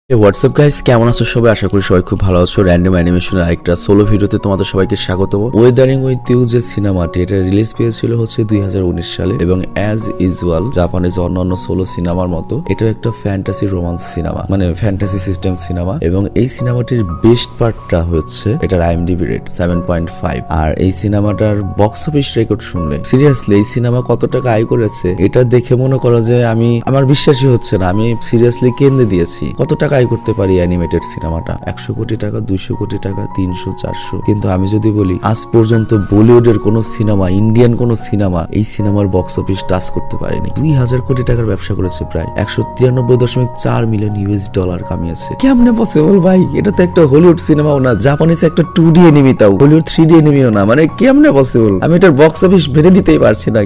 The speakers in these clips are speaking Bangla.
হোয়াটসঅ্যাপ গাইস, কেমন আছো সবাই? আশা করি সবাই খুব ভালো আছো। র্যান্ডম অ্যানিমেশনের আরেকটা সোলো ভিডিওতে তোমাদের সবাইকে স্বাগত। ওয়েদারিং উইথ ইউ যে সিনেমাটি, এটা রিলিজ পেয়েছিল হচ্ছে 2019 সালে এবং অ্যাজ ইউজুয়াল জাপানিজ অন্যান্য সোলো সিনেমার মতো এটা একটা ফ্যান্টাসি রোমান্স সিনেমা, মানে ফ্যান্টাসি সিস্টেম সিনেমা। এবং এই সিনেমাটির বেস্ট পার্টটা হচ্ছে এটার আইএমডিবি রেট 7.5। আর এই সিনেমাটার বক্স অফিস রেকর্ড শুনলে সিরিয়াসলি এই সিনেমা কত টাকা আয় করেছে এটা দেখে মনে করো যে আমার বিশ্বাসই হচ্ছে না। আমি সিরিয়াসলি কেন্দ্রে দিয়েছি কত টাকা আয় করতে পারি অ্যানিমেটেড সিনেমাটা। 100 কোটি টাকা, 200 কোটি টাকা, 300, 400। কিন্তু আমি যদি বলি আজ পর্যন্ত বলিউডের কোন সিনেমা, ইন্ডিয়ান কোন সিনেমা এই সিনেমার বক্স অফিস টাচ করতে পারেনি। 2000 কোটি টাকার ব্যবসা করেছে, প্রায় 193.4 মিলিয়ন ইউএস ডলার কামিয়েছে। কেমনে পসিবল ভাই? এটা তো একটা হলিউড সিনেমাও না, জাপানিজ একটা 2D এনিমি, তাও হলিউড 3D এনিমিও না। মানে কেমনে পসিবল? আমি এটার বক্স অফিস ভেবে নিতেই পারছি না।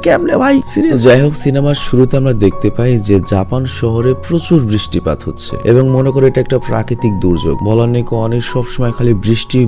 কেমনে ভাই? সিরিয়াস। যাই হোক, সিনেমার শুরুতে আমরা দেখতে পাই যে জাপান শহরে প্রচুর বৃষ্টিপাত হচ্ছে এবং মনে করে এটা একটা প্রাকৃতিক দুর্যোগ। বলার নেই, অনেক সবসময় খালি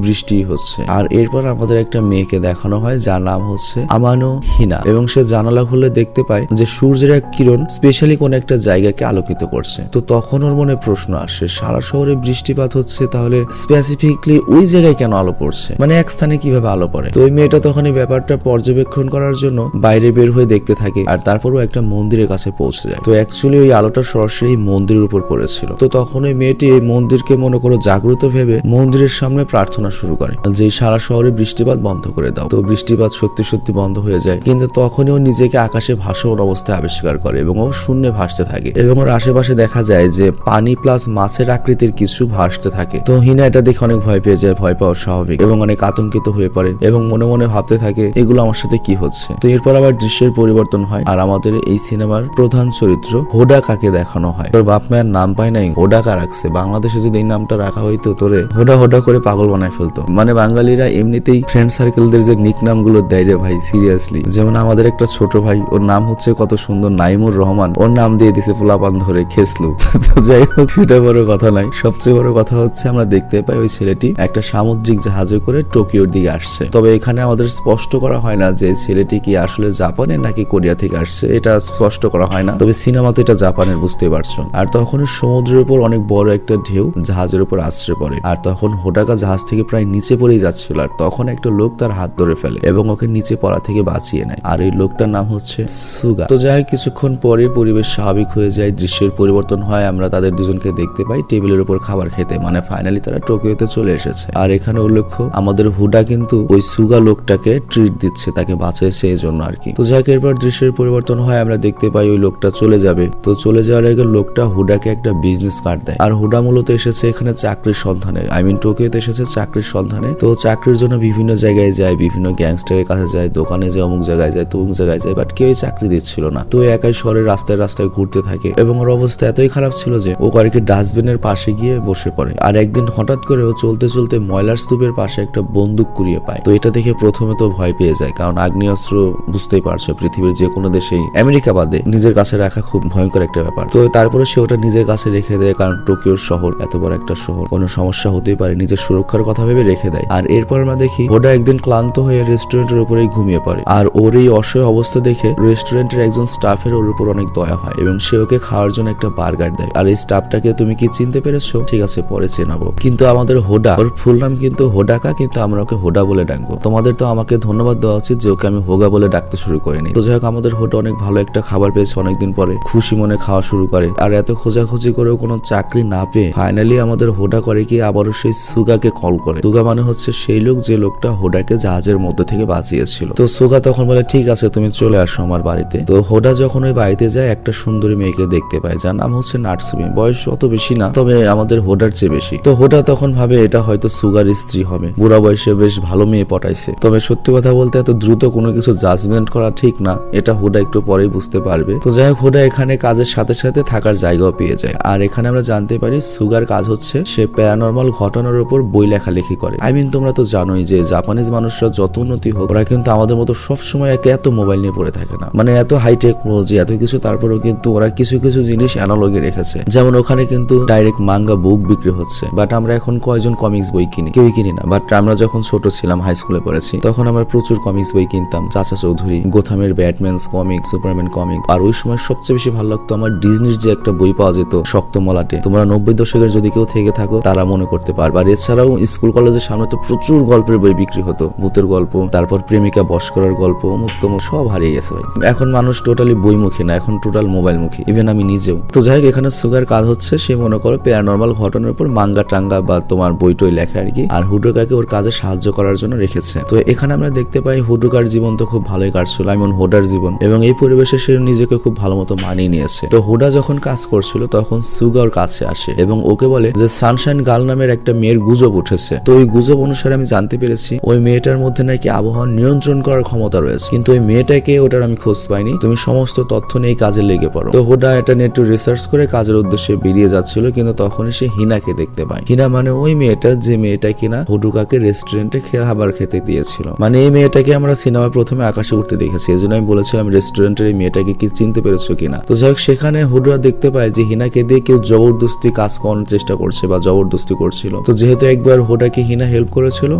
বৃষ্টি হচ্ছে। আর এরপর আমাদের একটা মেয়েকে দেখানো হয় যার নাম হচ্ছে আমানো হিনা, এবং সে জানালা খুলে দেখতে পায় যে সূর্যের এক কিরণ স্পেশালি কোন একটা জায়গাকে আলোকিত করছে। তো তখন ওর মনে প্রশ্ন আসে, সারা শহরে বৃষ্টিপাত হচ্ছে, তাহলে স্পেসিফিকলি ওই জায়গায় কেন আলো পড়ছে, মানে এক স্থানে কিভাবে আলো পড়ে? তো ওই মেয়েটা তখন এই ব্যাপারটা পর্যবেক্ষণ করার জন্য বাইরে বের হয়ে দেখতে থাকে, আর তারপরও একটা মন্দিরের কাছে পৌঁছে যায়। তো অ্যাকচুয়ালি ওই আলোটা সরাসরি মন্দিরের উপর পড়েছিল। তো তখন ওই মেয়েটি এই মন্দিরকে মনে করো জাগ্রত ভেবে মন্দিরের সামনে প্রার্থনা শুরু করে যে সারা শহরে বৃষ্টিপাত বন্ধ করে দাও। তো বৃষ্টিপাত সত্যি বন্ধ হয়ে যায়, কিন্তু তখনই ও নিজেকে আকাশে ভাসমান অবস্থায় আবিষ্কার করে এবং ও শূন্যে ভাসতে থাকে এবং ওর আশেপাশে দেখা যায় যে পানি প্লাস মাছের আকৃতির কিছু ভাসতে থাকে। তো হিনা এটা দেখে অনেক ভয় পেয়ে যায়, ভয় পাওয়া স্বাভাবিক, এবং অনেক আতঙ্কিত হয়ে পড়ে এবং মনে মনে ভাবতে থাকে এগুলো আমার সাথে কি হচ্ছে। তো এরপর আবার দৃশ্যের পরিবর্তন হয় আর আমাদের এই সিনেমার প্রধান চরিত্র হোডাকাকে দেখানো হয়। তোর বাপ মায়ের নাম পায় নাই, হোডাকা রাখছে। বাংলাদেশে যদি এই নামটা রাখা হইতো তোরে হোডা করে পাগল বানায় ফেলতো। মানে বাঙালিরা এমনিতেই ফ্রেন্ড সার্কেলদের যে নিক নাম গুলো দেয় রে ভাই, সিরিয়াসলি। যেমন আমাদের একটা ছোট ভাই, ওর নাম হচ্ছে কত সুন্দর নাইমুর রহমান, ওর নাম দিয়ে দিছে পোলাপান ধরে খেসলু। তো যাই হোক, সেটা বড় কথা নাই। সবচেয়ে বড় কথা হচ্ছে আমরা দেখতে পাই ওই ছেলেটি একটা সামুদ্রিক জাহাজে করে টোকিওর দিকে আসছে। তবে এখানে আমাদের স্পষ্ট করা হয় না যে ছেলেটি কি আসলে জাপানের নাকি কোরিয়া থেকে আসছে, এটা স্পষ্ট করা হয় না। তবে সিনেমাতে এটা জাপানের, বুঝতে পারছো। আর তখন সমুদ্রের উপর অনেক বড় একটা ঢেউ জাহাজের উপর আছড়ে পড়ে, আর তখন হোডাকা জাহাজ থেকে প্রায় নিচে পড়েই যাচ্ছিল। আর তখন একটা লোক তার হাত ধরে ফেলে এবং ওকে নিচে পড়া থেকে বাঁচিয়ে নেয়, আর এই লোকটার নাম হচ্ছে সুগা। তো যাই হোক, কিছুক্ষণ পরে পরিবেশ স্বাভাবিক হয়ে যায়, দৃশ্যের পরিবর্তন হয়। আমরা তাদের দুজনকে দেখতে পাই টেবিলের উপর খাবার খেতে, মানে ফাইনালি তারা টোকিওতে চলে এসেছে। আর এখানে উল্লেখ্য আমাদের হুডা কিন্তু ওই সুগা লোকটাকে ট্রিট দিচ্ছে, তাকে বাঁচাইছে এই জন্য আর কি। তো যাই হোক, এরপর দৃশ্যের পরিবর্তন হয়, আমরা দেখতে পাই ওই লোকটা চলে যাবে। তো চলে যাওয়ার আগে লোকটা হুডাকে একটা বিজনেস কার্ড দেয়। আর হুডা মূলত এসেছে এখানে চাকরির সন্ধানে, টোকিওতে এসেছে চাকরির সন্ধানে। তো চাকরির জন্য বিভিন্ন জায়গায় যায়, বিভিন্ন গ্যাংস্টারের কাছে যায়, দোকানে যায়, অমুক জায়গায় যায়, তমুক জায়গায় যায়, বাট কেউই চাকরি দিচ্ছিল না। তো একাই শহরের রাস্তায় ঘুরতে থাকে এবং ওর অবস্থা এতই খারাপ ছিল যে ও কয়েকটি ডাস্টবিনের পাশে গিয়ে বসে পড়ে। আর একদিন হঠাৎ করে ও চলতে ময়লার স্তূপের পাশে একটা বন্দুক কুড়িয়ে পায়। তো এটা দেখে প্রথমে তো ভয় পেয়ে যায়, কারণ আগ্নেয়াস্ত্র বুঝতেই পারছো পৃথিবীর যে কোনো দেশেই, আমেরিকা বাদে, নিজের কাছে রাখা খুব ভয়ঙ্কর একটা ব্যাপার। তো তারপরে সে ওটা নিজের কাছে রেখে দেয়, কারণ টোকিওর শহর, এত বড় একটা শহর, কোনো সমস্যা হতেই পারে, নিজের সুরক্ষার কথা ভেবে রেখে দেয়। আর এরপর আমরা দেখি হোডা একদিন ক্লান্ত হয়ে রেস্টুরেন্টের উপরেই ঘুমিয়ে পড়ে। আর ওর এই অসহায় অবস্থা দেখে রেস্টুরেন্টের একজন স্টাফের ওর উপর অনেক দয়া হয় এবং সে ওকে খাওয়ার জন্য একটা বার্গার দেয়। আর এই স্টাফটাকে তুমি কি চিনতে পেরেছো? ঠিক আছে, পরে চেনাবো। কিন্তু আমাদের হোডা, ওর ফুল নাম কিন্তু হোডাকা, কিন্তু আমরা ওকে হোডা বলে ডাকবো। তোমাদের তো আমাকে ধন্যবাদ দেওয়া উচিত যে ওকে আমি হোগা বলে ডাকতে শুরু করিনি। তো যাই হোক, আমাদের হোডা অনেক ভালো একটা খাবার পেয়েছে অনেকদিন পরে, খুশি মনে খাওয়া শুরু করে। আর এত খোঁজাখুঁজি করেও কোনো চাকরি না পেয়ে ফাইনালি আমাদের হোডা করে কি আবারও সেই সুগাকে কল করে। সুগা মানে হচ্ছে সেই লোক যে লোকটা হোডাকে জাহাজের মধ্যে থেকে বাঁচিয়েছিল। তো সুগা তখন বলে ঠিক আছে, তুমি চলে আসো আমার বাড়িতে। তো হোডা যখন ওই বাড়িতে যায় একটা সুন্দরী মেয়েকে দেখতে পায় যার নাম হচ্ছে নাটসুমি। বয়স অত বেশি না, তবে আমাদের হোডার চেয়ে বেশি। তো হোডা তখন ভাবে এটা হয়তো সুগার স্ত্রী হবে, বুড়া বয়সে বেশ ভালো মেয়ে পটাইছে। তবে সত্যি কথা বলতে এত দ্রুত কোনো কিছু জাজমেন্ট করা ঠিক না, এটা হোডা একটু পরেই বুঝতে পারবে। তো যাই হোক, হোডা এখানে কাজের সাথে সাথে থাকার জায়গাও পেয়ে যায়। আর এখানে আমরা জানতে পারি সুগার কাজ হচ্ছে সে প্যারানর্মাল ঘটনার উপর বই লেখালেখি করে। তোমরা তো জানোই যে জাপানিজ মানুষরা যত উন্নতি হোক, ওরা কিন্তু আমাদের মতো সবসময় এত মোবাইল নিয়ে পড়ে থাকে না, মানে এত হাই টেকনোলজি এত কিছু, তারপরেও কিন্তু ওরা কিছু জিনিস অ্যানালগে রেখেছে। যেমন ওখানে কিন্তু ডাইরেক্ট মাঙ্গা বুক বিক্রি হচ্ছে, বাট আমরা এখন কয়জন কমিক্স বই কিনি? কেউই কিনি না। বাট আমরা যখন ছোট ছিলাম, হাই স্কুলে পড়েছি, তখন আমরা প্রচুর কমিক্স বই কিনতাম। চাচা চৌধুরী, গোথামের ব্যাটম্যানস কমিক্স, সুপারম্যান কমিক্স। আর ওই সময় সবচেয়ে বেশি ভালো লাগতো আমার ডিজনির যে একটা বই পাওয়া যেত, শক্ত মলাটে। তোমরা 90 দশকের যদি কেউ থেকে থাকো তারা মনে করতে পারবে। আর এছাড়াও স্কুল কলেজের সামনে তো প্রচুর গল্পের বই বিক্রি হতো, ভূতের গল্প, তারপর প্রেমিকা বশ করার গল্প, মুক্তমুখ সব হারিয়ে গেছে ভাই। এখন মানুষ টোটালি বইমুখী না, এখন টোটাল মোবাইল মুখী, ইভেন আমি নিজেও। তো যাই হোক, এখানে সুগার কাজ হচ্ছে সে মনে করো প্যারানরমাল ঘটনার উপর মাঙ্গা টাঙ্গা বা তোমার বইটই লেখা আর কি, আর হুডোকাকে ওর কাজে সাহায্য করার জন্য রেখেছে। তো এখানে আমরা দেখতে পাই হুডোকার জীবন তো খুব ভালোই কাটছিল, এমন হোডার জীবন, এবং এই পরিবেশে সে নিজেকে খুব ভালো মতো মানিয়ে নিয়েছে। তো হুডা যখন কাজ করছিল তখন সুগা ওর কাছে আসে এবং ওকে বলে যে সানশাইন গার্ল নামের একটা মেয়ের গুজব উঠেছে। তো ওই গুজব অনুসারে আমি জানতে পেরেছি ওই মেয়েটার মধ্যে নাকি আবহাওয়া নিয়ন্ত্রণ করার ক্ষমতা রয়েছে, কিন্তু ওই মেয়েটাকে ওটার আমি খোঁজ পাইনি, তুমি সমস্ত তথ্য নিয়ে কাজে লেগে পড়ো। তো হুডা এটা নিয়ে একটু রিসার্চ করে কাজের উদ্দেশ্যে বেরিয়ে যাচ্ছিল, কিন্তু তখনই সে হিনাকে দেখতে পায়। হিনা মানে ওই মেয়েটা যে মেয়েটা কিনা হুডুকাকে রেস্টুরেন্টে খাবার খেতে দিয়েছিল। মানে এই মেয়েটাকে আমরা সিনেমা প্রথমে আকাশে উঠতে দেখেছি, এই জন্য আমি বলেছিলাম রেস্টুরেন্টের এই মেয়েটাকে কি চিনতে পেরেছো কিনা। তো যাই হোক, সেখানে হুডুরা দেখতে পায় যে হিনাকে দিয়ে কেউ জবরদস্তি কাজ করানোর চেষ্টা করছে বা জবরদস্তি করছিল। তো যেহেতু একবার হুডাকে হিনা হেল্প করেছিল,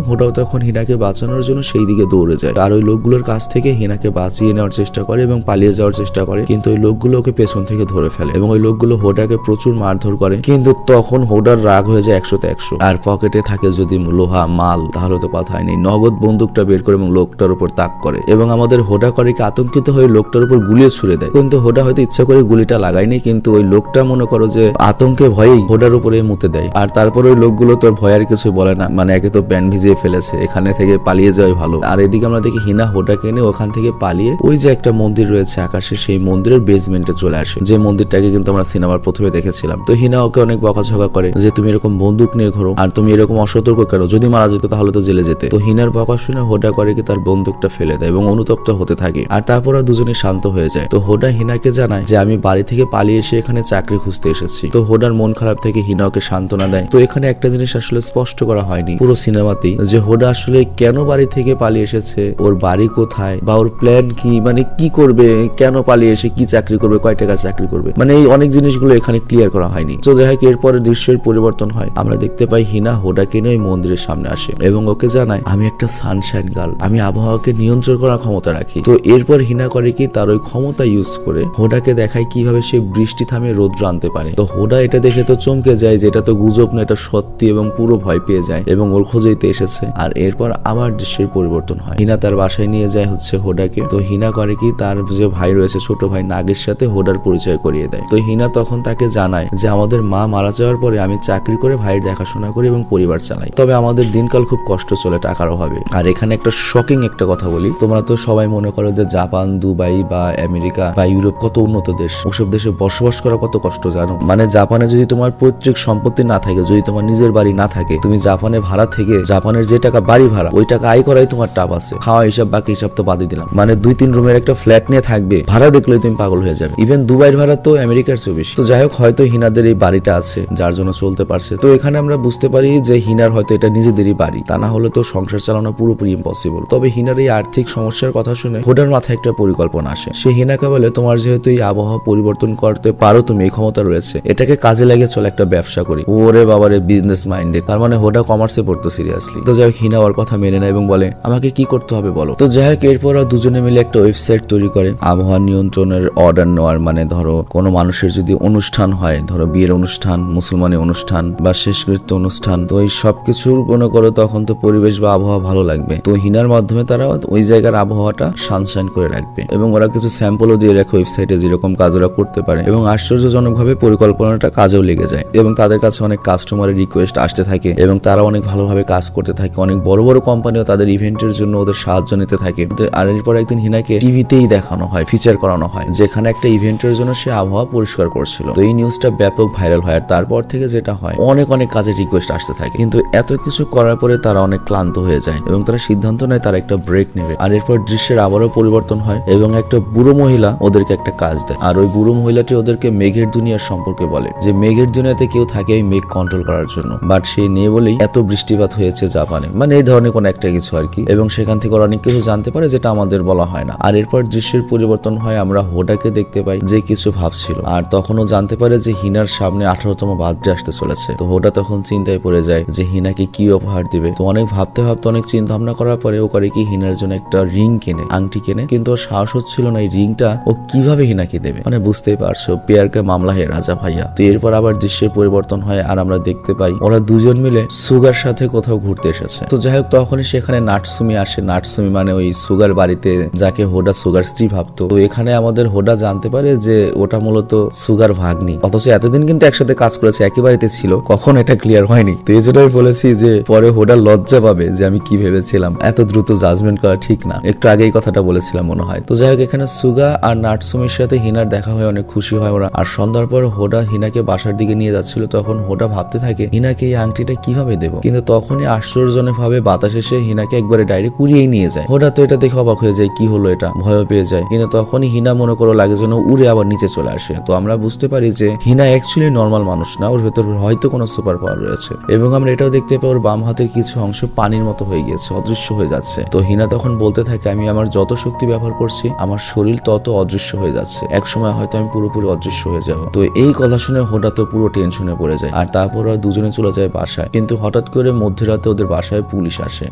হুডাও তখন হিনাকে বাঁচানোর জন্য সেই দিকে দৌড়ে যায়, আর ওই লোকগুলোর কাছ থেকে হিনাকে বাঁচিয়ে নেওয়ার চেষ্টা করে এবং পালিয়ে যাওয়ার চেষ্টা করে, কিন্তু ওই লোকগুলো ওকে পেছন থেকে ধরে ফেলে এবং ওই লোকগুলো হোডাকে প্রচুর মারধর করে। কিন্তু তখন হোডার রাগ হয়ে যায় 100তে 100, আর পকেটে থাকে যদি লোহা মাল তাহলে তো কথাই নেই, নগদ বন্দুকটা বের করে এবং লোকটার উপর তাক করে এবং আমাদের হোডা করে কি আতঙ্কিত হয়ে লোকটার উপর গুলিয়ে ছুড়ে দেয়। কিন্তু হোডা হয়তো ইচ্ছা করে গুলিটা লাগায়নি, কিন্তু ওই লোকটা মনে করো যে আতঙ্কে ভয়েই হোডার উপরে মুতে দেয়। আর তারপর ওই লোকগুলো তোর ভয় আর কিছু বলে না, মানে একে তো প্যান ভিজিয়ে ফেলেছে, এখানে থেকে পালিয়ে যাওয়াই ভালো। আর এদিকে আমরা দেখি হিনা হোডাকে এনে ওখান থেকে পালিয়ে ওই যে একটা মন্দির রয়েছে আকাশে, সেই মন্দিরের বেসমেন্টে চলে আসে, যে মন্দিরটাকে কিন্তু আমরা সিনেমার প্রথমে দেখেছিলাম। তো হিনা ওকে অনেক বকাঝকা করে যে তুমি এরকম বন্দুক নিয়ে ঘোরো, আর তুমি এরকম অসতর্ক কেন, যদি মারা যেত তাহলে তো জেলে যেতে। তো হিনার বকা শুনে হোডা করে কি তার বন্দুকটা ফেলে দেয় এবং অনুতপ্ত হতে থাকে, আর তারপর দুজনে শান্ত হয়ে যায়। তো হোডা হিনাকে জানায় যে আমি বাড়ি থেকে পালিয়ে এসে এখানে চাকরি খুঁজতে এসেছি। তো হোডার মন খারাপ থেকে হিনা ওকে সান্ত্বনা দেয়। তো এখানে একটা জিনিস আসলে স্পষ্ট করা হয়নি পুরো সিনেমাতেই, যে হোডা আসলে কেন বাড়ি থেকে পালিয়ে এসেছে, ওর বাড়ি কোথায় বা ওর প্ল্যান কি, মানে কি করবে, কেন পালিয়ে এসে কি চাকরি করবে, কয় টাকার চাকরি করবে, মানে এই অনেক জিনিসগুলো এখানে ক্লিয়ার করা হয়নি। তো যাই হোক, এরপরে দৃশ্যের পরিবর্তন হয়, আমরা দেখতে পাই হিনা হোডাকে নিয়ে মন্দিরের সামনে আসে এবং ওকে জানায় আমি একটা সানশাইন গার্ল, আমি আবহাওয়াকে নিয়ন্ত্রণ করার ক্ষমতা রাখি। তো এরপর হিনা করে কি তার ওই ক্ষমতা ইউজ করে হোডাকে দেখায় কিভাবে সে বৃষ্টি থামিয়ে রৌদ্র আনতে পারে। তো হোডা এটা দেখে তো চমকে যায় যে এটা তো গুজব না, এটা সত্যি, এবং পুরো ভয় পেয়ে যায় এবং ওর খোঁজেইতে এসেছে। আর এরপর আবার দৃশ্যের পরিবর্তন হয়, হিনা তার বাসায় নিয়ে যায় হচ্ছে হোডাকে। তো হিনা করে কি তার যে ভাই রয়েছে ছোট ভাই নাগের সাথে হোডার পরিচয় করিয়ে দেয়। তো হিনা তখন তাকে জানায় যে আমাদের মা মারা যাওয়ার পরে আমি চাকরি করে ভাইয়ের দেখাশোনা করি এবং পরিবার চালাই, তবে আমাদের দিনকাল খুব কষ্ট চলে টাকার অভাবে। আর এখানে একটা শকিং একটা কথা বলি, তোমরা তো সবাই মনে করো যে জাপান, দুবাই বা আমেরিকা বা ইউরোপ কত উন্নত দেশ, ওসব দেশে বসবাস করা কত কষ্ট জানো। মানে জাপানে যদি তোমার পৈতৃক সম্পত্তি না থাকে, যদি তোমার নিজের বাড়ি না থাকে, তুমি জাপানে ভাড়া থেকে জাপানের যে টাকা বাড়ি ভাড়া ওই টাকা আয় করাই তোমার টাপ আছে, খাওয়া হিসাব বাকি হিসাব তো বাদই দিলাম, মানে 2-3 রুমের একটা ফ্ল্যাট নিয়ে থাকবে, ভাড়া দেখলে তুমি পাগল হয়ে যাবে। ইভেন দুবাইয়ের ভাড়া তো আমেরিকার চেয়ে বেশি। তো যাই হোক, হয়তো হিনাদের এই বাড়িটা আছে যার জন্য চলতে পারছে। তো এখানে আমরা বুঝতে পারি যে হিনার হয়তো এটা নিজেদেরই বাড়ি, তা না হলে তো সংসার চালানো পুরোপুরি ইম্পসিবল। তবে হিনার এই আর্থিক সমস্যার কথা শুনে হোডার মাথায় একটা পরিকল্পনা আসে। সে হিনাকে বলে তোমার যেহেতু এই আবহাওয়া পরিবর্তন করতে পারো, তুমি এই ক্ষমতা রয়েছে, এটাকে কাজে লাগিয়ে চলে একটা ব্যবসা করি। ওরে বাবারে, বিজনেস মাইন্ডেড, তার মানে হোডা কমার্সে পড়তো সিরিয়াসলি। তো যাই হোক, হিনা ওর কথা মেনে নেয় এবং বলে আমাকে কি করতে হবে বলো। তো যাই হোক, এরপর দুজনে মিলে একটা ওয়েবসাইট তৈরি করে আবহাওয়া নিয়ন্ত্রণের অর্ডার নেওয়ার, মানে ধরো কোনো মানুষের যদি অনুষ্ঠান হয়, ধরো বিয়ের অনুষ্ঠান, মুসলমানের অনুষ্ঠান বা শেষকৃত্য অনুষ্ঠান, তো এই সবকিছুর মনে করো তখন তো পরিবেশ বা আবহাওয়া ভালো লাগবে। তো হিনার মাধ্যমে তারা ওই জায়গার আবহাওয়াটা সানশাইন করে রাখবে এবং ওরা কিছু স্যাম্পলও দিয়ে রাখে ওয়েবসাইটে যেরকম কাজ ওরা করতে পারে, এবং আশ্চর্যজনকভাবে পরিকল্পনাটা কাজেও লেগে যায় এবং তাদের কাছে অনেক কাস্টমারের রিকোয়েস্ট আসতে থাকে এবং তারা অনেক ভালোভাবে কাজ করতে থাকে। অনেক বড় বড় কোম্পানিও তাদের ইভেন্টের জন্য ওদের সাহায্য নিতে থাকে। আর এরপর একদিন হিনাকে টিভিতেই দেখানো হয়, ফিচার করানো হয়, যেখানে একটা ইভেন্টের জন্য সে আবহাওয়া পরিষ্কার করছিল। তো এই নিউজটা ব্যাপক ভাইরাল হয়। আর তারপর থেকে যেটা হয়, অনেক কাজের রিকোয়েস্ট আসতে থাকে, কিন্তু এত কিছু করার পরে তারা অনেক ক্লান্ত হয়ে যায় এবং তারা সিদ্ধান্ত নেয় তারা একটা ব্রেক নেবে। আর এরপর দৃশ্যের আবারও পরিবর্তন হয় এবং একটা বুড়ো মহিলা ওদেরকে একটা কাজ দেয়। আর ওই বুড়ো মহিলাটি ওদেরকে মেঘের দুনিয়ার সম্পর্কে বলে, যে মেঘের দুনিয়াতে কেউ থাকে এই মেঘ কন্ট্রোল করার জন্য, বাট সে নেই বলেই এত বৃষ্টিপাত হয়েছে জাপানে, মানে এই ধরনের কোন একটা কিছু আর কি। এবং সেখান থেকে ওরা অনেক কিছু জানতে পারে যেটা আমাদের বলা হয় না। আর এরপর দৃশ্যের পরিবর্তন হয়, আমরা হোডাকে দেখতে পাই যে কিছু ভাবছিল, আর তখনও জানতে পারে যে হিনার সামনে 18তম বার্থডে আসতে চলেছে। তো হোডা তখন চিন্তায় পড়ে যায় যে হিনাকে কি উপহার দিবে। তো অনেক ভাবতে অনেক চিন্তা ভাবনা করার পরে ও করে কি হিনার জন্য একটা রিং কেনে, আংটি কেনে, কিন্তু ওর সাহস হচ্ছিল না এই রিংটা ও কিভাবে হিনাকে দেবে। মানে বুঝতেই পারছো, পেয়ারকে মামলা হয়ে রাজা ভাইয়া। তো এরপর আবার দৃশ্যের পরিবর্তন হয় আর আমরা দেখতে পাই ওরা দুজন মিলে সুগার সাথে কোথাও ঘুরতে এসেছে। তো যাই হোক তখনই সেখানে নাটসুমি আসে। নাটসুমি মানে ওই সুগার বাড়িতে যাকে হোডা সুগার স্ত্রী ভাবতো। তো এখানে আমাদের হোডা জানতে পারে যে ওটা মূলত সুগার ভাগ্নি, অথচ এতদিন কিন্তু একসাথে কাজ করেছে, একই বাড়িতে ছিল, কখন এটা ক্লিয়ার হয়নি। তো এই জন্যই বলেছি যে পরে হোডা লজ্জা পাবে যে আমি কি ভেবেছিলাম, এত দ্রুত জাজমেন্ট করা ঠিক না। একটু আগেই কথাটা বলেছিলাম মনে হয়। তো যাই হোক এখানে সুগা আর নাটসুমির সাথে হিনার দেখা হয়, অনেক খুশি হয় ওরা। আর সন্ধ্যার পর হোডা হিনাকে বাসার দিকে নিয়ে যাচ্ছিল, তখন হোডা ভাবতে থাকে হিনাকে এই আংটিটা কিভাবে দেবো, কিন্তু তখনই আশ্চর্যজনক ভাবে বাতাস এসে হিনাকে একবারে ডাইরেক্ট উড়িয়ে নিয়ে যায়। হোডা তো এটা দেখে অবাক হয়ে যায়, কি হলো এটা, ভয় পেয়ে যায়। কিন্তু তখনই হিনা মনে করো লাগে যেন উড়ে আবার নিচে চলে আসে। তো আমরা বুঝতে পারি যে হিনা অ্যাকচুয়ালি নর্মাল মানুষ না, ওর ভেতর হয়তো কোনো সুপার পাওয়ার রয়েছে। এবং আমরা এটাও দেখতে পাই ওর বাম হাতের কিছু অংশ পানির মতো হয়ে গিয়েছে, অদৃশ্য হয়ে যাচ্ছে। তো হিনা তখন বলতে থাকে আমি আমার যত শক্তি ব্যবহার করছি আমার শরীর তত অদৃশ্য হয়ে যাচ্ছে, একসময় হয়তো আমি পুরোপুরি অদৃশ্য হয়ে যাব। তো এই কথা শুনে হোডা তো পুরো টেনশনে পড়ে যায়। আর তারপর ওরা দুজনে চলে যায় বাসায়। কিন্তু হঠাৎ করে মধ্যরাতে ওদের বাসায় পুলিশ আসে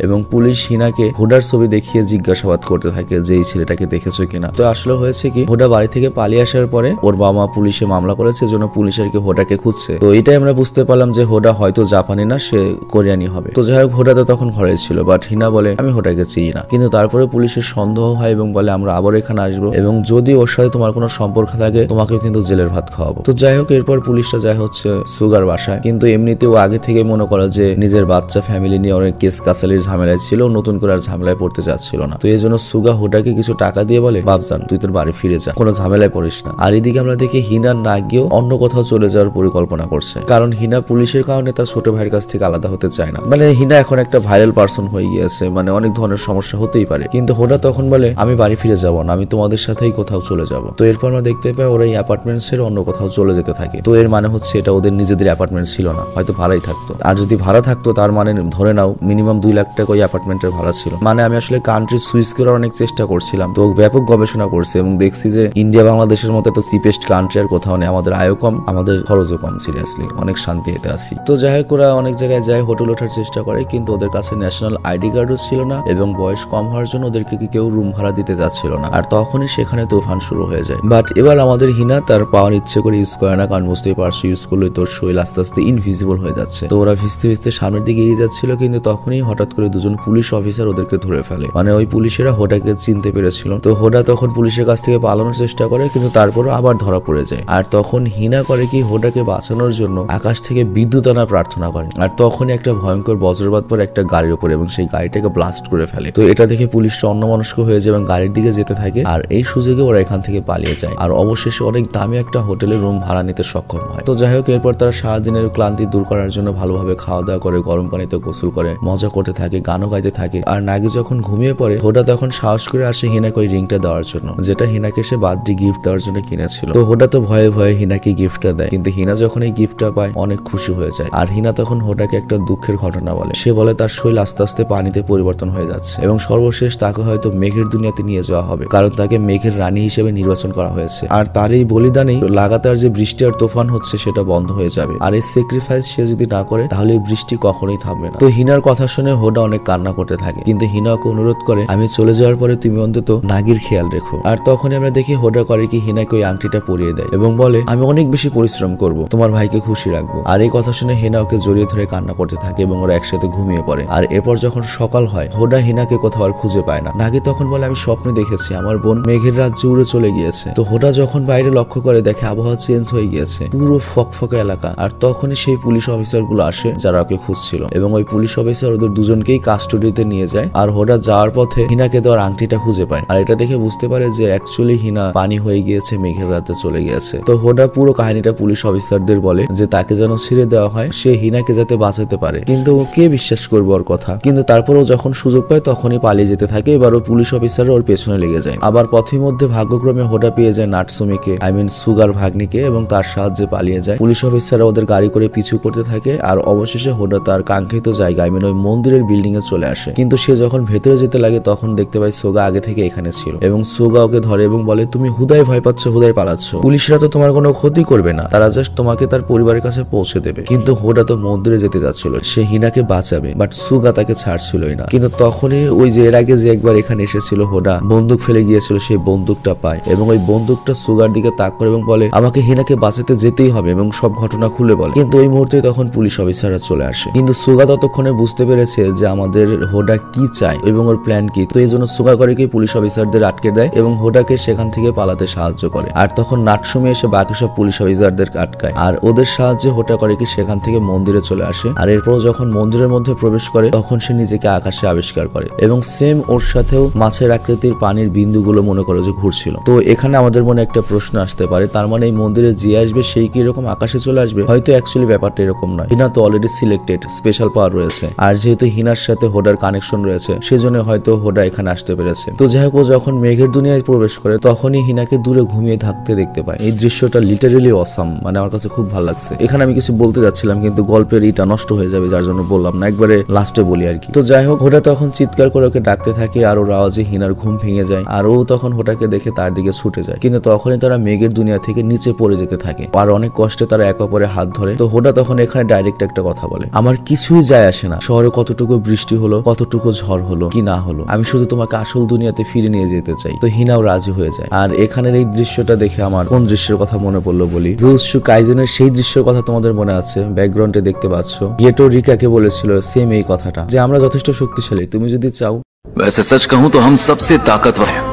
এবং পুলিশ হিনাকে হোডার ছবি দেখিয়ে জিজ্ঞাসাবাদ করতে থাকে যে এই ছেলেটাকে দেখেছো কিনা। তো আসলে হয়েছে কি, হোডা বাড়ি থেকে পালিয়ে আসার পরে ওর বাবা পুলিশে মামলা করেছে, জন্য পুলিশ আর কি হোডাকে খুঁজছে। তো এটাই আমরা বুঝতে পারলাম যে হোডা হয়তো জাপানি না, সে কোরিয়ানি হবে। তো যাই হোক হোডা তো তখন ঘরে ছিল, বাট হিনা বলে আমি হোডাকে চিনি না। কিন্তু তারপরে পুলিশের সন্দেহ হয় এবং বলে আমরা আবার এখানে আসবো এবং যদি ওর সাথে তোমার কোনো সম্পর্ক থাকে তোমাকেও কিন্তু জেলের ভাত খাওয়াবো। তো যাই হোক এরপর পুলিশটা যায় হচ্ছে সুগার বাসায়। কিন্তু এমনিতেও আগে থেকে মনে করে যে নিজের বাচ্চা ফ্যামিলি নিয়ে অনেক কেস কাসালির ঝামেলায় ছিল, নতুন করে আর ঝামেলায় পড়তে চাচ্ছিল না। তো এই জন্য সুগা হোডাকে কিছু টাকা দিয়ে বলে বাবজান তুই তোর বাড়ি ফিরে যা, কোনো ঝামেলায় পড়িস না। আর এদিকে আমরা দেখি হিনা না গিয়েও অন্য কোথাও চলে যাওয়ার পরিকল্পনা করছে, কারণ হিনা পুলিশের কারণে তার ছোট ভাইয়ের কাছ থেকে আলাদা হতে চায় না। মানে হিনা এখন একটা ভাইরাল পার্সন হয়ে গিয়েছে, মানে অনেক ধরনের সমস্যা হতেই পারে। কিন্তু হোডা তখন বলে আমি বাড়ি ফিরে যাব না, আমি তোমাদের সাথেই কোথাও চলে যাব। তো এরপর আমরা দেখতে পাই ওরা এই অ্যাপার্টমেন্ট ছেড়ে অন্য কোথাও চলে যেতে থাকে। তো এর মানে হচ্ছে এটা ওদের নিজেদের অ্যাপার্টমেন্ট ছিল না, হয়তো ভাড়াই থাকতো। আর যদি ভাড়া থাকতো তার মানে ধরে নাও মিনিমাম 2 লাখ টাকা ওই অ্যাপার্টমেন্টের ভাড়া ছিল। মানে আমি আসলে কান্ট্রি সুইচ করার অনেক চেষ্টা করছিলাম, তো ব্যাপক গবেষণা করছি এবং দেখছি যে ইন্ডিয়া বাংলাদেশের মতো তো চিপেস্ট কান্ট্রি আর কোথাও নেই। আমাদের আয়ও কম, আমাদের খরচও কম, সিরিয়াসলি অনেক শান্তি এতে আসি। তো যাই হোক ওরা অনেক জায়গায় যায়, হোটেল ওঠার চেষ্টা করে, কিন্তু ওদের কাছে ন্যাশনাল আইডি কার্ডও ছিল না এবং বয়স কম হওয়ার জন্য ওদেরকে কেউ রুম ভাড়া দিতে যাচ্ছিল না। আর তখনই সেখানে তুফান শুরু হয়ে যায়। বাট এবার আমাদের হিনা তার পাওয়ার ইচ্ছে করে ইউজ করে না, কারণ বুঝতেই পারছো ইউজ করলে তোর শরীর আস্তে আস্তে ইনভিজিবল হয়ে যাচ্ছে। তো ওরা ভিজতে ভিজতে সামনের দিকে এগিয়ে যাচ্ছিল, কিন্তু তখনই হঠাৎ করে দুজন পুলিশ অফিসার ওদেরকে ধরে ফেলে। মানে ওই পুলিশেরা হোডাকে চিনতে পেরেছিল। তো হোডা তখন পুলিশের কাছ থেকে পালানোর চেষ্টা করে, কিন্তু তারপরও আবার ধরা পড়ে যায়। আর তখন হিনা করে কি হোডাকে বাঁচানোর জন্য আকাশ থেকে বিদ্যুৎ আনার প্রার্থনা করে। আর তখনই একটা ভয়ঙ্কর বজ্রপাত পড়ে একটা গাড়ির উপরে এবং সেই গাড়িটাকে ব্লাস্ট করে ফেলে। তো এটা দেখে পুলিশটা অন্যমনস্ক হয়ে যায় এবং গাড়ির দিকে যেতে থাকে। আর এই সুযোগে ওরা এখান থেকে পালিয়ে যায় আর অবশেষে অনেক দামি একটা হোটেলে রুম ভাড়া নিতে সক্ষম হয়। তো যাই হোক এরপর তারা সারাদিনের ক্লান্তি দূর করার জন্য ভালোভাবে খাওয়া দাওয়া করে, গরম পানিতে গোসল করে, মজা করতে থাকে, গানও গাইতে থাকে। আর নাগি যখন ঘুমিয়ে পড়ে হোডা তখন সাহস করে আসে হিনাকে ওই রিংটা দেওয়ার জন্য, যেটা হিনাকে সে বার্থডে গিফট দেওয়ার জন্য কিনেছিল। তো হোডা তো ভয়ে ভয়ে হিনাকে গিফটটা দেয়, কিন্তু হিনা যখন এই গিফটটা পায় অনেক খুশি হয়ে যায়। আর হিনা তখন হোডাকে একটা দুঃখের ঘটনা বলে। সে বলে তার শরীর আস্তে আস্তে পানিতে পরিবর্তন হয়ে যাচ্ছে এবং সর্বশেষ তাকে হয়তো মেঘের দুনিয়াতে নিয়ে যাওয়া হবে, কারণ তাকে মেঘের রানী হিসেবে নির্বাচন করা হয়েছে। আর তার এই বলিদানেই লাগাতার যে বৃষ্টি আর তুফান হচ্ছে সেটা বন্ধ হয়ে যাবে। আর এই স্যাক্রিফাইস সে যদি না করে তাহলে এই বৃষ্টি কখনোই থামবে না। তো হিনার কথা শুনে হোডা অনেক কান্না করতে থাকে, কিন্তু হিনা ওকে অনুরোধ করে আমি চলে যাওয়ার পরে তুমি অন্তত নাগির খেয়াল রেখো। আর তখনই আমরা দেখি হোডা করে কি হিনাকে ওই আংটিটা পরিয়ে দেয় এবং বলে আমি অনেক বেশি পরিশ্রম করব, তোমার ভাইকে খুশি রাখবো। আর এই কথা শুনে হিনা ওকে জড়িয়ে ধরে কান্না করতে থাকে এবং ওরা একসাথে ঘুমিয়ে পড়ে। আর এরপর যখন সকাল হয় হোডা হিনাকে কোথাও আর খুঁজে পায় না। নাগি তখন বলে আমি স্বপ্নে দেখেছি আমার বোন মেঘের রাজ্যে উড়ে চলে গিয়েছে। তো হোডা যখন বাইরে লক্ষ্য করে দেখে আবহাওয়া চেঞ্জ হয়ে গিয়েছে, পুরো ফকফকে এলাকা। আর তখনই সেই পুলিশ অফিসার গুলো আসে যারা ওকে খুঁজছিল এবং ওই পুলিশ অফিসার ওদের দুজনকেই কাস্টডিতে নিয়ে যায়। আর হোডা যাওয়ার পথে হিনাকে দেওয়ার আংটিটা খুঁজে পায়। আর এটা দেখে বুঝতে পারে যে অ্যাকচুয়ালি হিনা পানি হয়ে গিয়েছে, মেঘের রাজ্যে চলে গিয়েছে। তো হোডা পুরো কাহিনীটা পুলিশ অফিসারদের বলে যে তাকে যেন ছেড়ে দেওয়া হয়, সে হিনাকে যাতে বাঁচাতে পারে। কিন্তু কে বিশ্বাস করবে ওর কথা? কিন্তু তারপরও যখন সুযোগ পায় তখনই পালিয়ে যেতে থাকে। এবার ওই পুলিশ অফিসাররা ওর পেছনে লেগে যায়। আবার পথের মধ্যে ভাগ্যক্রমে হোডা পেয়ে যায় নাটসুমিকে, সুগার ভাগ্নিকে, এবং তার সাহায্যে পালিয়ে যায়। পুলিশ অফিসাররা ওদের গাড়ি করে পিছু করতে থাকে। আর অবশেষে হোডা তার কাঙ্ক্ষিত জায়গা ওই মন্দিরের বিল্ডিং এ চলে আসে। কিন্তু সে যখন ভেতরে যেতে লাগে তখন দেখতে পায় সোগা আগে থেকে এখানে ছিল এবং সোগা ওকে ধরে এবং বলে তুমি হুদাই ভয় পাচ্ছ, হুদাই পালাচ্ছ, পুলিশরা তো তোমার কোনো ক্ষতি করবে না, তারা জাস্ট তোমাকে তার পরিবারের কাছে পৌঁছে দেবে। কিন্তু হোডা তো মন্দিরে যেতে যাচ্ছিল, সে হিনাকে বাঁচাবে, বাট সুগা তাকে ছাড়ছিলই না। কিন্তু তখনই ওই যে এর আগে যে একবার এখানে এসেছিল হোডা বন্দুক ফেলে গিয়েছিল, সেই বন্দুকটা পায় এবং ওই বন্দুকটা সুগার দিকে তাক করে এবং বলে আমাকে হিনাকে বাঁচাতে যেতেই হবে এবং সব ঘটনা খুলে বলে। কিন্তু ওই মুহূর্তে তখন পুলিশ অফিসাররা চলে আসে। কিন্তু সুগা ততক্ষণে বুঝতে পেরেছে যে আমাদের হোডা কি চায় এবং ওর প্ল্যান কি। তো এই জন্য সুগা করিকে পুলিশ অফিসারদের আটকে দেয় এবং হোডাকে সেখান থেকে পালাতে সাহায্য করে। আর তখন নাটসুমি এসে বাকি সব পুলিশ অফিসারদের আটকায় আর ওদের সাহায্যে হোডা করিকে সেখান থেকে মন্দিরে চলে আসে। আর এরপর যখন মন্দিরের মধ্যে প্রবেশ করে তখন সে নিজেকে আকাশে আবিষ্কার করে এবং সেম ওর সাথেও মাছের আকৃতির পানির বিন্দুগুলো মনে করে যে ঘুরছিল। তো এখানে আমাদের মনে একটা প্রশ্ন আসতে পারে, তার মানে এই মন্দিরে যে আসবে সেই কি এরকম আকাশে চলে আসবে? হয়তো অ্যাকচুয়ালি ব্যাপারটা এরকম নয়। হিনা তো অলরেডি সিলেক্টেড, স্পেশাল পাওয়ার রয়েছে, আর যেহেতু হিনার সাথে হোডার কানেকশন রয়েছে সেজন্য হয়তো হোডা এখানে আসতে পেরেছে। তো যাই হোক, ও যখন মেঘের দুনিয়ায় প্রবেশ করে তখনই হিনাকে দূরে ঘুমিয়ে থাকতে দেখতে পায়। এই দৃশ্যটা লিটারেলি অসাম, মানে আমার কাছে খুব ভালো লাগছে। এখানে আমি কিছু বলতে যাচ্ছিলাম কিন্তু গল্পের ইটা নষ্ট হয়ে যাবে, যার জন্য বললাম না, একবারে লাস্টে বলি আর কি। তো যাই হোক, হোডা তখন চিৎকার করে ওকে ডাকতে থাকে আর ওর আওয়াজে হিনার ঘুম ভেঙে যায় আর ও তখন হোডাকে দেখে তার দিকে ছুটে যায়। কিন্তু তখনই তারা মেঘের দুনিয়া থেকে নিচে পড়ে যেতে থাকে আর অনেক কষ্টে তারা এক অপরের হাত ধরে। তো হোডা তখন এখানে ডাইরেক্ট একটা কথা বলে, আমার কিছুই যায় আসে না শহরে কতটুকু বৃষ্টি হলো, কতটুকু ঝড় হলো কি না হলো, আমি শুধু তোমাকে আসল দুনিয়াতে ফিরে নিয়ে যেতে চাই। তো হিনাও রাজি হয়ে যায়। আর এখানের এই দৃশ্যটা দেখে আমার কোন দৃশ্যের কথা মনে পড়লো বলি, জুজুৎসু কাইজেনের সেই দৃশ্যের কথা তোমাদের মনে আছে? ব্যাকগ্রাউন্ডে দেখতে পাচ্ছ গেটো রিকাকে বলেছিল সেম এই কথাটা, যে আমরা যথেষ্ট শক্তিশালী, তুমি যদি চাও। वैसे सच कहूं तो हम सबसे ताकतवर हैं,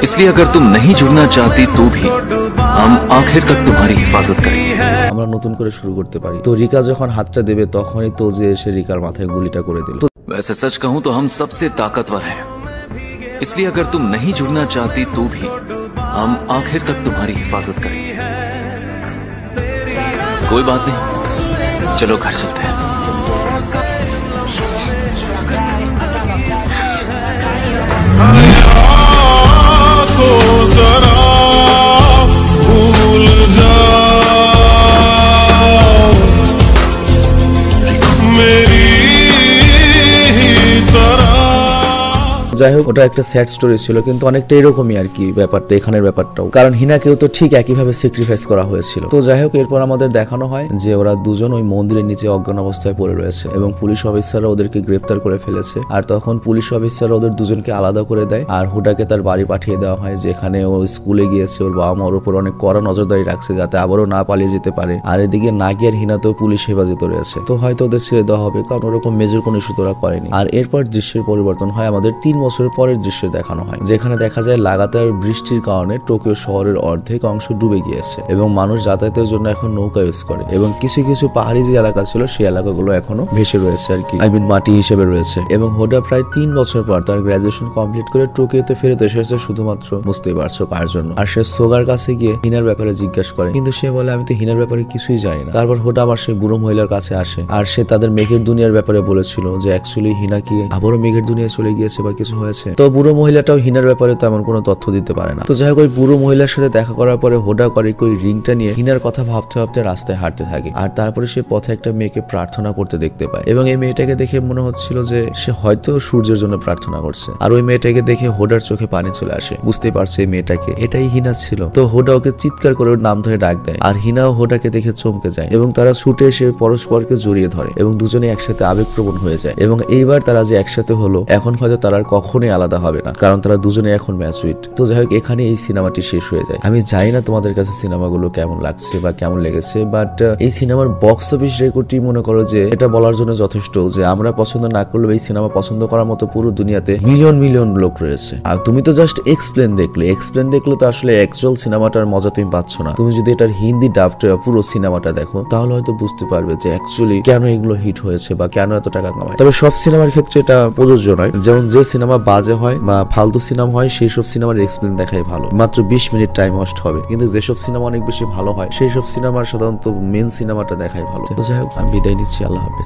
इसलिए अगर तुम नहीं जुड़ना चाहती तो भी हम आखिर तक तुम्हारी हिफाजत करेंगे। আমরা নতুন করে শুরু করতে পারি। তো রিকা যখন হাতটা দেবে তখনই তো যে এসে রিকার মাথায় গুলিটা করে দিল। वैसे सच कहूं तो हम सबसे ताकतवर हैं, इसलिए अगर तुम नहीं जुड़ना चाहती तो भी हम आखिर तक तुम्हारी हिफाजत करेंगे। कोई बात नहीं, चलो घर चलते हैं। तो जरा भूल जाओ मेरी ही तरह। যাই হোক, ওটা একটা স্যাড স্টোরি ছিল কিন্তু অনেকটা এরকমই আর কি ব্যাপারটা, এখানের ব্যাপারটাও, কারণ হিনাকেও তো ঠিক একইভাবে স্যাক্রিফাইস করা হয়েছিল। তো যাই হোক, এরপর আমাদের দেখানো হয় যে ওরা দুজন ওই মন্দিরের নিচে অজ্ঞান অবস্থায় পড়ে রয়েছে এবং পুলিশ অফিসাররা ওদেরকে গ্রেফতার করে ফেলেছে। আর তখন পুলিশ অফিসাররা ওদের দুজনকে আলাদা করে দেয় আর হুডাকে তার বাড়ি পাঠিয়ে দেওয়া হয়, যেখানে ও স্কুলে গিয়েছে। ওর বাবা মা ওর উপর অনেক কড়া নজরদারি রাখছে যাতে আবারও না পালিয়ে যেতে পারে। আর এদিকে নাগি আর হিনাতেও পুলিশ হেফাজতে রয়েছে। তো হয়তো ওদের ছেড়ে দেওয়া হবে, কারণ ওরকম মেজর কোনো ইস্যু তোরা করেনি। আর এরপর দৃশ্যের পরিবর্তন হয়, আমাদের 3 বছর পরের দৃশ্য দেখানো হয়, যেখানে দেখা যায় লাগাতার বৃষ্টির কারণে টোকিও শহরের অর্ধেক অংশ ডুবে গিয়েছে এবং মানুষ যাতায়াতের জন্য এখন নৌকা ইউজ করে এবং কিছু কিছু পাহাড়ি যে এলাকা ছিল সেই এলাকাগুলো এখনো ভেসে রয়েছে আর কি, মাটি হিসেবে রয়েছে। এবং হোডা প্রায় 3 বছর পর তার গ্রাজুয়েশন কমপ্লিট করে টোকিওতে ফেরত এসেছে শুধুমাত্র, বুঝতেই পারছো কার জন্য। আর সে সোগার কাছে গিয়ে হিনার ব্যাপারে জিজ্ঞাসা করে, কিন্তু সে বলে আমি তো হিনার ব্যাপারে কিছুই জানি না। তারপর হোডা আবার সেই বুড়ো মহিলার কাছে আসে আর সে তাদের মেঘের দুনিয়ার ব্যাপারে বলেছিল যে অ্যাকচুয়ালি হিনা কি আবারও মেঘের দুনিয়ায় চলে গিয়েছে বা কিছু হয়েছে। তো বুড়ো মহিলাটাও হিনার ব্যাপারে তেমন কোনো তথ্য দিতে পারে না। তো যাই হোক, ওই বুড়ো মহিলার সাথে দেখা করার পরে হোডা করে ওই রিংটা নিয়ে হিনার কথা ভাবতে ভাবতে রাস্তায় হাঁটতে থাকে। আর তারপরে সে পথে একটা মেয়েকে প্রার্থনা করতে দেখতে পায় এবং এই মেয়েটাকে দেখে মনে হচ্ছিল যে সে হয়তো সূর্যের জন্য প্রার্থনা করছে। আর ওই মেয়েটাকে দেখে হোডার চোখে পানি চলে আসে, বুঝতে পারছে এই মেয়েটাকে, এটাই হিনা ছিল। তো হোডা ওকে চিৎকার করে ওর নাম ধরে ডাক দেয় আর হিনাও হোডাকে দেখে চমকে যায় এবং তারা ছুটে এসে পরস্পরকে জড়িয়ে ধরে এবং দুজনে একসাথে আবেগপ্রবণ হয়ে যায়। এবং এইবার তারা যে একসাথে হলো, এখন হয়তো তারা আর কখনোই আলাদা হবে না, কারণ তারা দুজনে এখন ম্যাচুইট। তো যাই হোক, এখানে এই সিনেমাটি শেষ হয়ে যায়। আমি জানি না তোমাদের কাছে সিনেমাগুলো কেমন লাগছে বা কেমন লেগেছে, বাট এই সিনেমার বক্স অফিস রেকর্ডটি মনে করো যে এটা বলার জন্য যথেষ্ট যে আমরা পছন্দ না করলেও এই সিনেমা পছন্দ করার মতো পুরো দুনিয়াতে মিলিয়ন মিলিয়ন লোক রয়েছে। আর তুমি তো জাস্ট এক্সপ্লেন দেখলে তো আসলে অ্যাকচুয়াল সিনেমাটার মজা তুমি পাচ্ছ না। তুমি যদি এটার হিন্দি ডাবটা পুরো সিনেমাটা দেখো তাহলে হয়তো বুঝতে পারবে যে অ্যাকচুয়ালি কেন এগুলো হিট হয়েছে বা কেন এত টাকা কামায়। তবে সব সিনেমার ক্ষেত্রে এটা প্রযোজ্য নয়, যেমন যে সিনেমা বাজে হয় বা ফালতু সিনেমা হয় সেই সব সিনেমার এক্সপ্লেন দেখাই ভালো, মাত্র 20 মিনিট টাইম ওয়েস্ট হবে। কিন্তু যেসব সিনেমা অনেক বেশি ভালো হয় সেই সব সিনেমার সাধারণত মেন সিনেমাটা দেখাই ভালো। তো যাই হোক, আমি বিদায় নিচ্ছি, আল্লাহ হাফেজ।